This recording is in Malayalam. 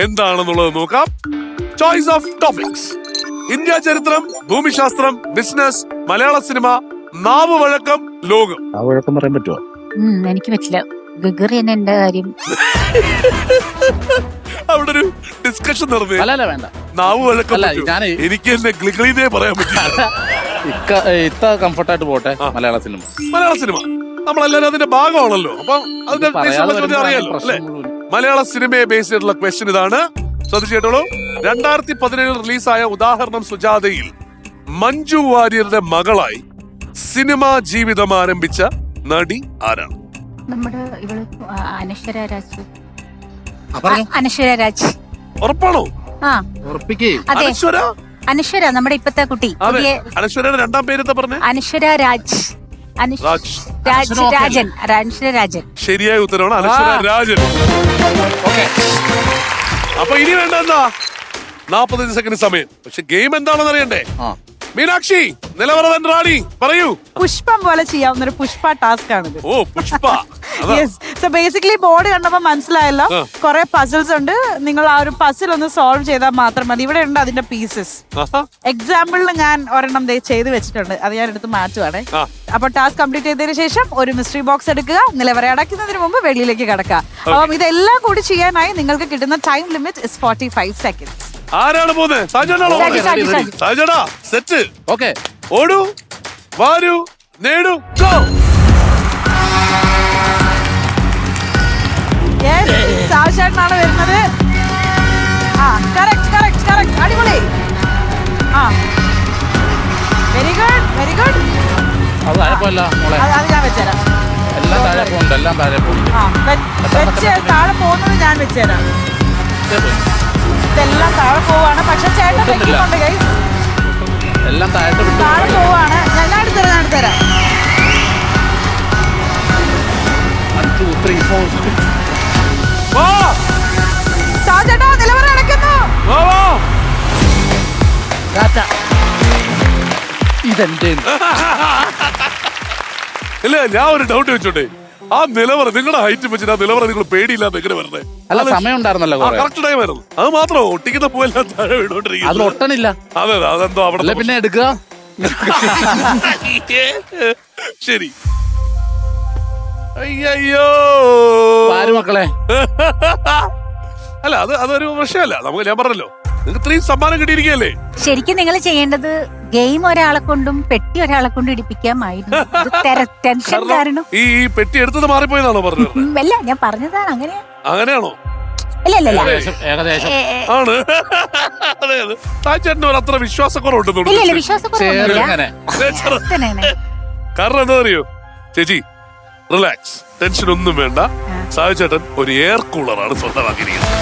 എന്താണെന്നുള്ളത് നോക്കാം. ചോയ്സ് ഓഫ് ടോപ്പിക്സ്: ഇന്ത്യ ചരിത്രം, ഭൂമിശാസ്ത്രം, ബിസിനസ്, മലയാള സിനിമ, നാവ് വഴക്കം, ലോകം. ആ വഴക്കം പറയാൻ പറ്റുമോ? എനിക്ക് പറ്റില്ല. ഗഗറി തന്നെ എന്റെ കാര്യം. അവിടെ ഒരു ഡിസ്കഷൻ നടന്നു. അല്ല വേണ്ട, നാവ് വഴക്കം പറ്റുമോ? ഞാനേ എനിക്ക് എന്നെ ഗ്ലിഗ്ലിന്നേ പറയാൻ പറ്റില്ല. ഇത്ത കംഫർട്ടായിട്ട് പോട്ടെ. മലയാള സിനിമ നമ്മളെല്ലാരും അതിന്റെ ഭാഗമാണല്ലോ. അപ്പൊ അതിന്റെ അറിയാലോ അല്ലെ? മലയാള സിനിമയെ ബേസ് ചെയ്തിട്ടുള്ള ക്വസ്റ്റ്യൻ ഇതാണ്. ശ്രദ്ധിച്ചേട്ടോളൂ. 2017 റിലീസായ ഉദാഹരണം സുജാതയിൽ മഞ്ജു വാര്യരുടെ മകളായി സിനിമാ ജീവിതം ആരംഭിച്ച നടി ആരാണ്? നമ്മുടെ ഇവള് അനശ്വര രാജ്. പറഞ്ഞോ. അനശ്വര രാജ്. ഉറപ്പാണോ? ആ ഉറപ്പിക്കേ. അതെ, അനശ്വര. അനശ്വര നമ്മുടെ ഇപ്പത്തെ കുട്ടി. അതെ, അനശ്വരയുടെ രണ്ടാം പേരെന്താ പറഞ്ഞേ? അനശ്വര രാജ്. രാജ്. രാജൻ. അനശ്വര രാജൻ. ശരിയായ ഉത്തരവാണ് അനശ്വര രാജൻ. അപ്പൊ ഇനി വേണ്ട എന്താ? 45 സെക്കൻഡ് സമയം. പക്ഷെ ഗെയിം എന്താണെന്ന് അറിയണ്ടേ? മീനാക്ഷി, നിലവറവൻ റാണി, പറയൂ. പുഷ്പം പോലെ ചെയ്യാവുന്ന ഒരു പുഷ്പ ടാസ്ക് ആണിത്. Oh, Pushpa. Yes. So basically board കണ്ടപ്പോ മനസ്സിലായല്ലോ, കുറെ പസിൽസ് ഉണ്ട്. നിങ്ങൾ ആ ഒരു പസിൽ ഒന്ന് സോൾവ് ചെയ്താൽ മാത്രം മതി. ഇവിടെ ഉണ്ട് അതിന്റെ പീസസ്. എക്സാമ്പിളിൽ ഞാൻ ഒരെണ്ണം ചെയ്ത് വെച്ചിട്ടുണ്ട്. അത് ഞാൻ എടുത്ത് മാറ്റുവാണേ. അപ്പൊ ടാസ്ക് കംപ്ലീറ്റ് ചെയ്തതിനു ശേഷം ഒരു മിസ്റ്ററി ബോക്സ് എടുക്കുക. നിലവറ അടയ്ക്കുന്നതിന് മുമ്പ് വെളിയിലേക്ക് കടക്കുക. അപ്പം ഇതെല്ലാം കൂടി ചെയ്യാനായി നിങ്ങൾക്ക് കിട്ടുന്ന ടൈം ലിമിറ്റ് ഇസ് 45 seconds. ആരാണ് പോകുന്നത്? സാജനാണോ? സാജനാ, സെറ്റ്. ഓക്കെ, ഓടൂ, വാരൂ, നേടൂ, ഗോ. സാജനാണ് വരുന്നത്. അടിപൊളി. Very good, very good. അത് താഴെപ്പോല്ല മോളെ. അത് ഞാൻ വെച്ചുതരാം. എല്ലാം താഴെ പോകുന്നുണ്ട്, എല്ലാം താഴെ പോകും. വെച്ച് താഴെ പോകുന്നത് ഞാൻ വെച്ചുതരാം. ഇതെല്ലാം താഴെ പോവാണ്. പക്ഷെ ചേട്ടൻ വെക്കുന്നുണ്ട് ഗൈസ്. എല്ലാം താഴെ താഴെ പോവാണ്. ഞാൻ എടുത്തരാം. 1 2 3 4 സാജേട്ടാ, നിലവറ അടയ്ക്കുന്നു. ഇതെന്റെ. ഇല്ല, ഞാൻ ഒരു ഡൗട്ട് വെച്ചോട്ടെ. ആ നിലവറ, നിങ്ങളുടെ ഹൈറ്റ് വെച്ചിട്ട് ആ നിലവറ നിങ്ങൾ പേടിയില്ലാതെ എങ്ങനെ വരുന്നത്? അല്ല, സമയം ഉണ്ടായിരുന്നല്ലോ. കറക്റ്റ് ടൈം ആയിരുന്നു. അത് മാത്രമോ? ഒട്ടിക്കുന്ന പോയെല്ലാം താഴെ അത് വീണോണ്ടിരിക്കുന്നു. ഒട്ടണില്ല. അതെ, അതെന്തോ അവിടെ പിന്നെ എടുക്കുക. ശരി. അയ്യോ മക്കളെ. അല്ല, അതൊരു പ്രശ്നമല്ല. നമുക്ക്, ഞാൻ പറഞ്ഞല്ലോ, നിങ്ങൾക്ക് 3 സമ്മാനം കിട്ടിയിരിക്കുകയല്ലേ. ശരിക്കും നിങ്ങൾ ചെയ്യേണ്ടത് ഗെയിം ഒരാളെ കൊണ്ടും പെട്ടി ഒരാളെ കൊണ്ടും ഇടിപ്പിക്കാമായിരുന്നു. ടെൻഷൻ കാരണം. ഈ പെട്ടി എടുത്തത് മാറിപ്പോയെന്നാണോ പറഞ്ഞത്? അല്ല, ഞാൻ പറഞ്ഞതാണ്. അങ്ങനെയാണോ? ഇല്ല. ഏകദേശം ആണ്. അതെ, അതെ. താച്ചേട്ടന് ഒരു അത്ര വിശ്വാസക്കുറവുണ്ട്. ഇല്ല, വിശ്വാസക്കുറവൊന്നുമില്ല. കാരണം എന്താ അറിയോ ചേച്ചി? റിലാക്സ്, ടെൻഷൻ ഒന്നും വേണ്ട. സായി ചേട്ടൻ ഒരു എയർ കൂളറാണ് സ്വന്തമാക്കിയിരിക്കുന്നത്.